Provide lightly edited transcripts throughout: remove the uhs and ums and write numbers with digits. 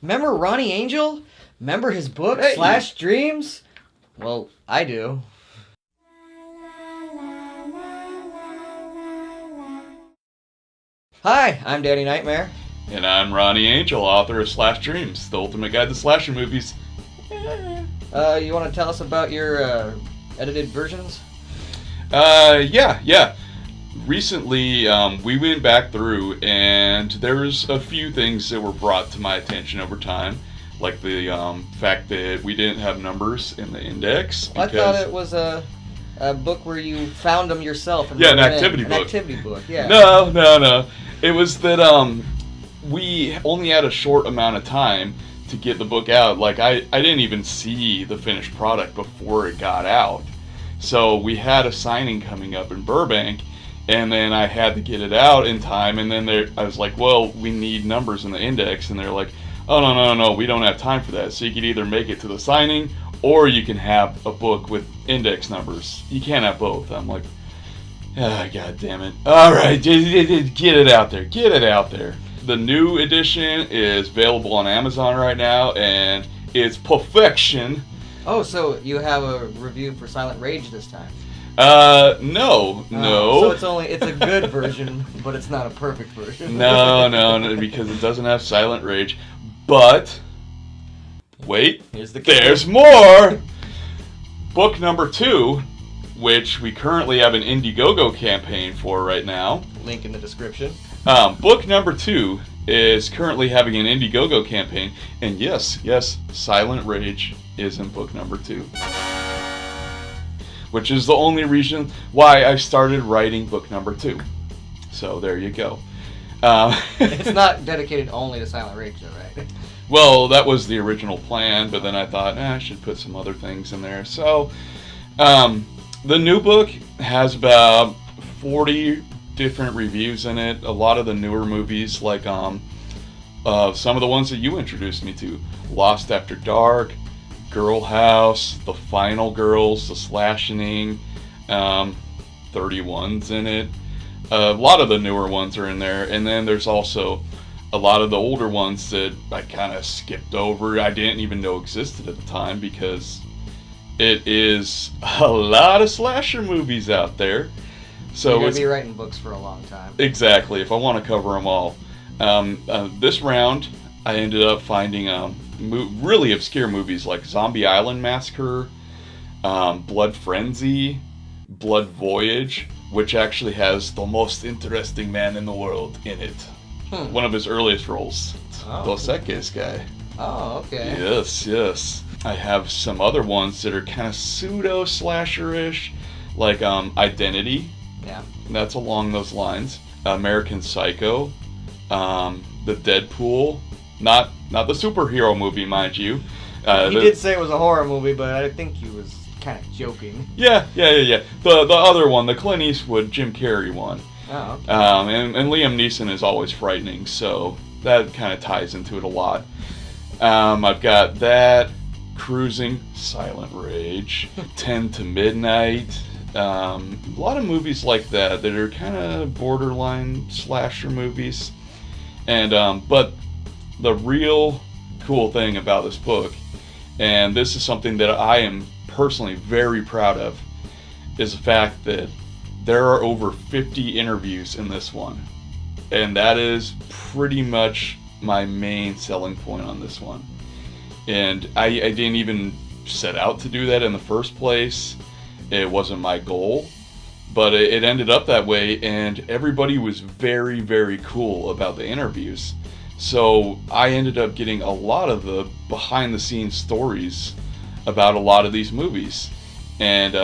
Remember Ronnie Angel? Remember his book, Hey. Slash Dreams? Well, I do. Hi, I'm Danny Knightmare. And I'm Ronnie Angel, author of Slash Dreams, the ultimate guide to slasher movies. You want to tell us about your edited versions? Yeah. Recently, we went back through, and there's a few things that were brought to my attention over time, like the fact that we didn't have numbers in the index. I thought it was a book where you found them yourself. And Yeah, wrote an them in. activity An book. activity book, yeah. No. It was that we only had a short amount of time to get the book out. Like, I didn't even see the finished product before it got out. So we had a signing coming up in Burbank, and then I had to get it out in time, and then I was like, well, we need numbers in the index, and they're like, oh, no, we don't have time for that. So you could either make it to the signing, or you can have a book with index numbers. You can't have both. I'm like, ah, God damn it. All right, get it out there. The new edition is available on Amazon right now, and it's perfection. Oh, so you have a review for Silent Rage this time? No. So it's a good version, but it's not a perfect version. No, because it doesn't have Silent Rage. But, wait, there's more! Book number 2, which we currently have an IndieGoGo campaign for right now. Link in the description. Book number 2 is currently having an IndieGoGo campaign, and yes, Silent Rage is in book number 2. Which is the only reason why I started writing book number 2. So there you go. It's not dedicated only to Silent Rage, though, right? Well, that was the original plan, but then I thought, I should put some other things in there. So, the new book has about 40 different reviews in it. A lot of the newer movies, like some of the ones that you introduced me to. Lost After Dark, Girl House, The Final Girls, The Slashing, 31's in it. A lot of the newer ones are in there, and then there's also a lot of the older ones that I kind of skipped over. I didn't even know existed at the time, because it is a lot of slasher movies out there. So you're going to be writing books for a long time. Exactly, if I want to cover them all. This round, I ended up finding really obscure movies like Zombie Island Massacre, Blood Frenzy, Blood Voyage, which actually has the most interesting man in the world in it. One of his earliest roles. Dos Equis guy. Oh, okay. Yes. I have some other ones that are kind of pseudo-slasher-ish, like Identity. Yeah. That's along those lines. American Psycho. The Deadpool. Not the superhero movie, mind you. He did say it was a horror movie, but I think he was kind of joking. Yeah. The other one, the Clint Eastwood, Jim Carrey one. Oh, okay. And Liam Neeson is always frightening, so that kind of ties into it a lot. I've got that, Cruising, Silent Rage, 10 to Midnight. A lot of movies like that are kind of borderline slasher movies. And but the real cool thing about this book, and this is something that I am personally very proud of, is the fact that there are over 50 interviews in this one. And that is pretty much my main selling point on this one. And I didn't even set out to do that in the first place. It wasn't my goal, but it ended up that way, and everybody was very, very cool about the interviews. So I ended up getting a lot of the behind-the-scenes stories about a lot of these movies. And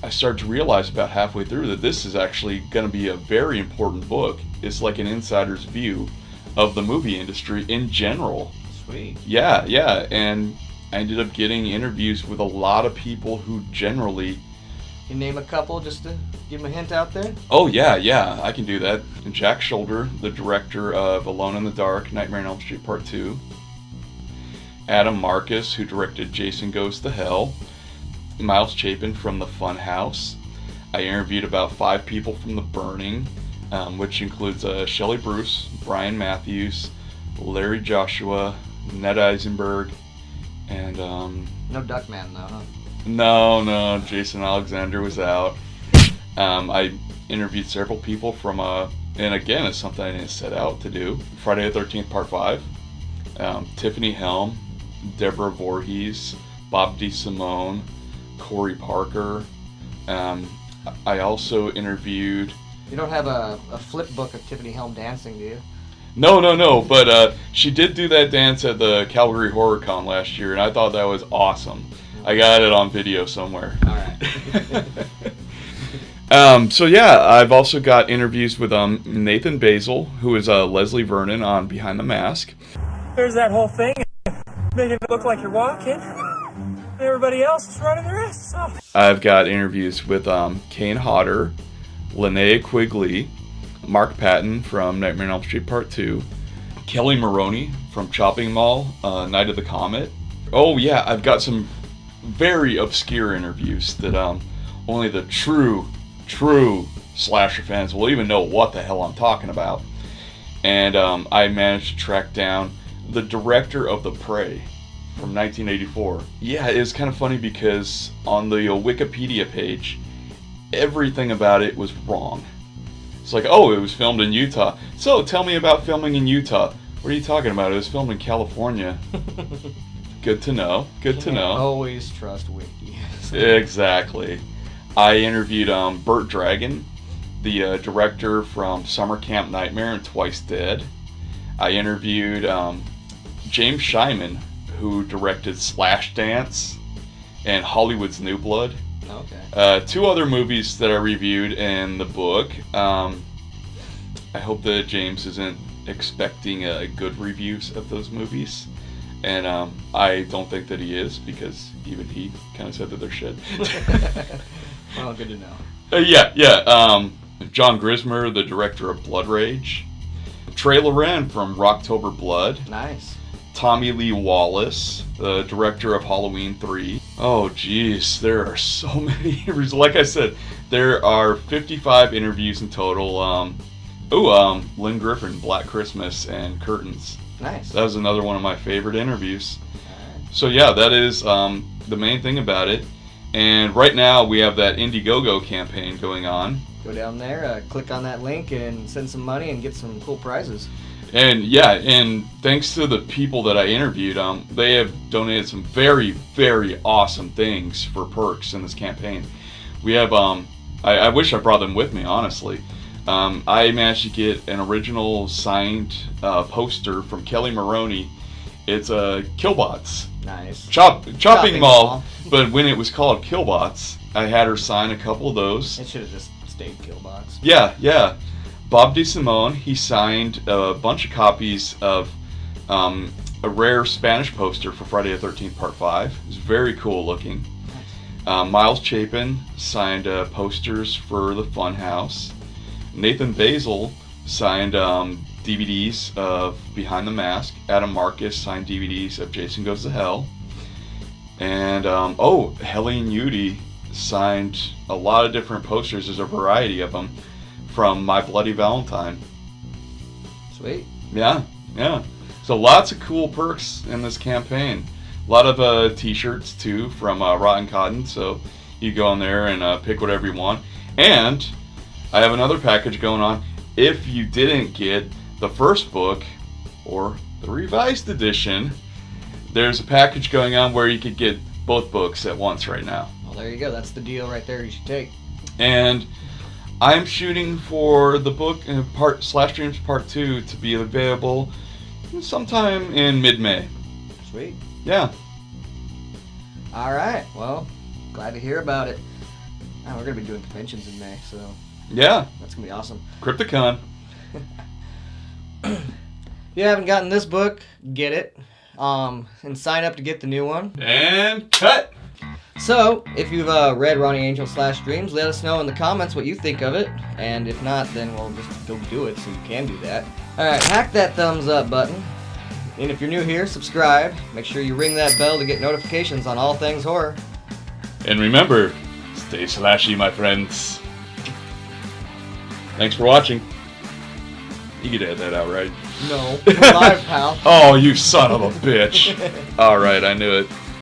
I started to realize about halfway through that this is actually going to be a very important book. It's like an insider's view of the movie industry in general. Sweet. Yeah, and I ended up getting interviews with a lot of people who generally... Can you name a couple just to give them a hint out there? Oh, yeah, I can do that. Jack Shoulder, the director of Alone in the Dark, Nightmare on Elm Street Part 2. Adam Marcus, who directed Jason Goes to Hell. Miles Chapin from The Fun House. I interviewed about 5 people from The Burning, which includes Shelley Bruce, Brian Matthews, Larry Joshua, Ned Eisenberg, and No Duckman though, huh? no, Jason Alexander was out. I interviewed several people from and again, it's something I didn't set out to do. Friday the 13th, Part 5. Tiffany Helm, Deborah Voorhees, Bob DeSimone, Corey Parker. I also interviewed... You don't have a flip book of Tiffany Helm dancing, do you? No, but she did do that dance at the Calgary Horror Con last year, and I thought that was awesome. I got it on video somewhere. All right. So yeah, I've also got interviews with Nathan Basil, who is Leslie Vernon on Behind the Mask. There's that whole thing, making it look like you're walking. Everybody else is running their asses off. I've got interviews with Kane Hodder, Linnea Quigley, Mark Patton from Nightmare on Elm Street Part 2, Kelly Maroney from Chopping Mall, Night of the Comet. Oh yeah, I've got some very obscure interviews that only the true slasher fans will even know what the hell I'm talking about. And I managed to track down the director of The Prey from 1984. Yeah, it was kind of funny because on the Wikipedia page, everything about it was wrong. It's like, oh, it was filmed in Utah. So tell me about filming in Utah. What are you talking about? It was filmed in California. Good to know. Good to know. Always trust Wiki. Exactly. I interviewed Burt Dragon, the director from Summer Camp Nightmare and Twice Dead. I interviewed James Shyman, who directed Slash Dance and Hollywood's New Blood. Okay. 2 other movies that I reviewed in the book. I hope that James isn't expecting good reviews of those movies. And I don't think that he is, because even he kind of said that they're shit. Well, good to know. Yeah. John Grismer, the director of Blood Rage. Trey Loren from Rocktober Blood. Nice. Tommy Lee Wallace, the director of Halloween 3. Oh, geez, there are so many interviews. Like I said, there are 55 interviews in total. Lynn Griffin, Black Christmas and Curtains. Nice. That was another one of my favorite interviews. All right. So yeah, that is the main thing about it. And right now we have that IndieGoGo campaign going on. Go down there, click on that link, and send some money and get some cool prizes. And yeah, and thanks to the people that I interviewed, they have donated some very, very awesome things for perks in this campaign. We have, I wish I brought them with me, honestly. I managed to get an original signed poster from Kelly Maroney. It's Killbots. Nice. Chopping Mall, but when it was called Killbots, I had her sign a couple of those. It should have just stayed Killbots. Yeah. Bob DeSimone, he signed a bunch of copies of a rare Spanish poster for Friday the 13th Part 5. It was very cool looking. Nice. Miles Chapin signed posters for the Funhouse. Nathan Basil signed DVDs of Behind the Mask. Adam Marcus signed DVDs of Jason Goes to Hell. And Helene Udy signed a lot of different posters. There's a variety of them from My Bloody Valentine. Sweet. Yeah. So lots of cool perks in this campaign. A lot of t-shirts too from Rotten Cotton. So you go in there and pick whatever you want. And I have another package going on. If you didn't get the first book or the revised edition, there's a package going on where you could get both books at once right now. Well, there you go. That's the deal right there you should take. And I'm shooting for the book Slash Dreams Part 2 to be available sometime in mid-May. Sweet. Yeah. All right. Well, glad to hear about it. We're going to be doing conventions in May, so Yeah. that's going to be awesome. Crypticon. If you haven't gotten this book, get it. And sign up to get the new one. And cut! So, if you've read Ronnie Angel / Dreams, let us know in the comments what you think of it. And if not, then we'll just go do it so you can do that. Alright, hack that thumbs up button. And if you're new here, subscribe. Make sure you ring that bell to get notifications on all things horror. And remember, stay slashy, my friends. Thanks for watching. You could edit that out, right? No. We're live, pal. Oh, you son of a bitch. Alright, I knew it.